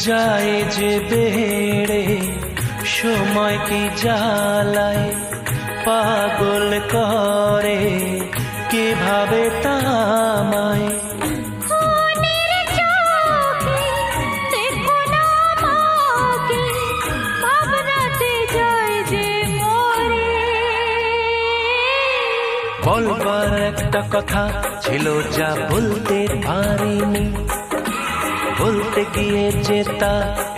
যায় যে বেড়ে সময় কি জ্বালায় পাগল করে কিভাবে তামায়। বলবার একটা কথা ছিল যা বলতে পারিনি, বলতে গিয়ে যে তা